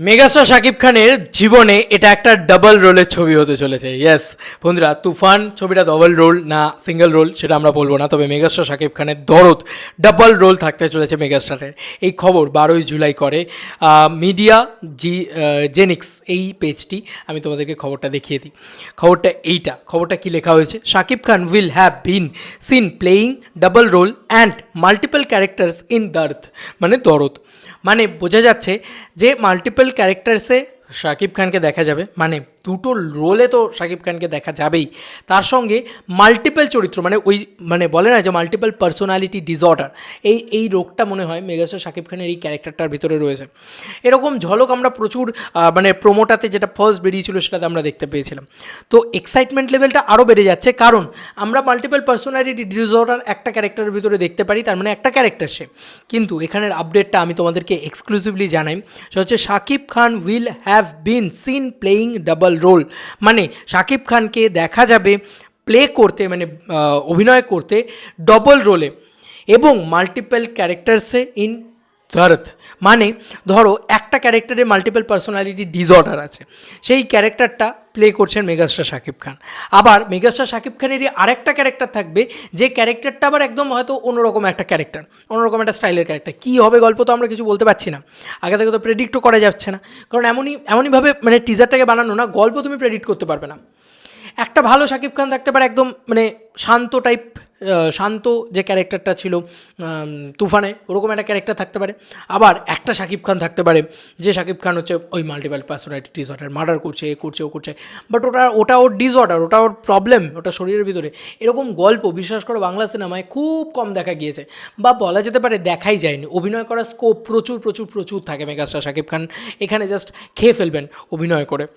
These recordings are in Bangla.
মেগাস্টার শাকিব খানের জীবনে এটা একটা ডাবল রোলের ছবি হতে চলেছে। ইয়েস বন্ধুরা, তুফান ছবিটা ডাবল রোল না সিঙ্গেল রোল সেটা আমরা বলবো না, তবে মেগাস্টার শাকিব খানের দরদ ডাবল রোল থাকতে চলেছে মেগাস্টারের। এই খবর 12ই জুলাই করে মিডিয়া জেনিক্স এই পেজটি। আমি তোমাদেরকে খবরটা দেখিয়ে দিই। খবরটা কি লেখা হয়েছে? Shakib Khan will have been seen playing double role and multiple characters in Dard, মানে দরদ। মানে বোঝা যাচ্ছে যে মাল্টিপল ক্যারেক্টার্সে শাকিব খানকে দেখা যাবে, মানে দুটো রোলে তো শাকিব খানকে দেখা যাবেই, তার সঙ্গে মাল্টিপল চরিত্র, মানে মানে বলে না যে মাল্টিপল পার্সোনালিটি ডিসঅর্ডার, এই রোগটা মনে হয় মেগাস্টার শাকিব খানের এই ক্যারেক্টারটার ভিতরে রয়েছে। এরকম ঝলক আমরা প্রচুর মানে প্রোমোটাতে যেটা ফার্স্ট বেরিয়েছিল সেটাতে আমরা দেখতে পেয়েছিলাম। তো এক্সাইটমেন্ট লেভেলটা আরও বেড়ে যাচ্ছে, কারণ আমরা মাল্টিপল পার্সোনালিটি ডিসঅর্ডার একটা ক্যারেক্টারের ভিতরে দেখতে পারি, তার মানে একটা ক্যারেক্টার সে। কিন্তু এখানের আপডেটটা আমি তোমাদেরকে এক্সক্লুসিভলি জানাই, সেটা হচ্ছে Shakib Khan will have been seen playing double role, মানে শাকিব খানকে দেখা যাবে প্লে করতে, মানে অভিনয় করতে ডবল রোলে এবং মাল্টিপল ক্যারেক্টার্সে ইন দার্থ। মানে ধরো একটা ক্যারেক্টারে মাল্টিপল পার্সোনালিটি ডিসঅর্ডার আছে, সেই ক্যারেক্টারটা প্লে করছেন মেগাস্টার শাকিব খান। আবার মেগাস্টার শাকিব খানেরই আরেকটা ক্যারেক্টার থাকবে, যে ক্যারেক্টারটা আবার একদম হয়তো অন্যরকম একটা ক্যারেক্টার, অন্যরকম একটা স্টাইলের ক্যারেক্টার। কী হবে গল্প তো আমরা কিছু বলতে পারছি না, আগে থেকে তো প্রেডিক্টও করা যাচ্ছে না, কারণ এমনইভাবে মানে টিজারটাকে বানানো না, গল্প তুমি প্রেডিক্ট করতে পারবে না। একটা ভালো শাকিব খান থাকতে পারে, একদম মানে শান্ত টাইপ, শান্ত যে ক্যারেক্টারটা ছিল তুফানে, ওরকম একটা ক্যারেক্টার থাকতে পারে। আবার একটা শাকিব খান থাকতে পারে যে শাকিব খান হচ্ছে ওই মাল্টিপল পার্সোনালিটি ডিসঅর্ডার, মার্ডার করছে, এ করছে, ও করছে, বাট ওটা ওর ডিসঅর্ডার, ওটা ওর প্রবলেম, ওটা শরীরের ভিতরে। এরকম গল্প বিশ্বাস করো বাংলা সিনেমায় খুব কম দেখা গিয়েছে, বা বলা যেতে পারে দেখাই যায়নি। অভিনয় করার স্কোপ প্রচুর প্রচুর প্রচুর থাকে মেগাস্টার শাকিব খান, এখানে জাস্ট খেয়ে ফেলবেন অভিনয় করে,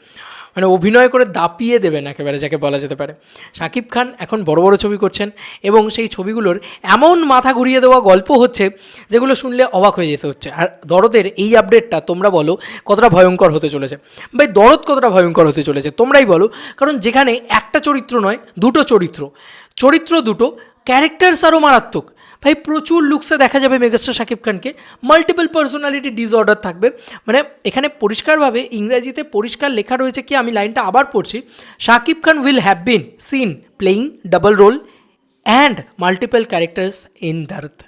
মানে অভিনয় করে দাপিয়ে দেবেন একেবারে, যাকে বলা যেতে পারে। শাকিব খান এখন বড় বড় ছবি করছেন এবং সেই ছবিগুলোর এমন মাথা ঘুরিয়ে দেওয়া গল্প হচ্ছে যেগুলো শুনলে অবাক হয়ে যেতে হচ্ছে। আর দরদের এই আপডেটটা তোমরা বলো কতটা ভয়ঙ্কর হতে চলেছে, ভাই দরদ কতটা ভয়ঙ্কর হতে চলেছে তোমরাই বলো। কারণ যেখানে একটা চরিত্র নয়, দুটো চরিত্র দুটো, ক্যারেক্টার্স আরও মারাত্মক। ভাই প্রচুর লুকসে দেখা যাবে মেগাস্টার শাকিব খানকে, মাল্টিপল পার্সোনালিটি ডিসঅর্ডার থাকবে। মানে এখানে পরিষ্কারভাবে ইংরেজিতে পরিষ্কার লেখা রয়েছে কি, আমি লাইনটা আবার পড়ছি, Shakib Khan will have been seen playing double role and multiple characters in Dard.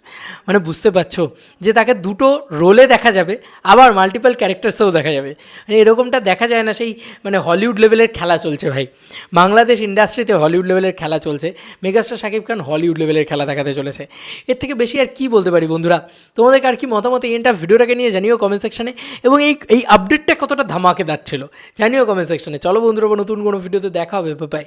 মানে বুঝতে পারছো যে তাকে দুটো রোলে দেখা যাবে, আবার মাল্টিপল ক্যারেক্টার্সেও দেখা যাবে। মানে এরকমটা দেখা যায় না, সেই মানে হলিউড লেভেলের খেলা চলছে ভাই, বাংলাদেশ ইন্ডাস্ট্রিতে হলিউড লেভেলের খেলা চলছে, মেগাস্টার শাকিব খান হলিউড লেভেলের খেলা দেখাতে চলেছে। এর থেকে বেশি আর কী বলতে পারি বন্ধুরা? তোমাদেরকে আর কি মতামত এই এন্টার ভিডিওটাকে নিয়ে জানিও কমেন্ট সেকশনে, এবং এই আপডেটটা কতটা ধামাকেদার ছিল জানিও কমেন্ট সেকশনে। চলো বন্ধুরা, নতুন কোনো ভিডিওতে দেখা হবে, বাই।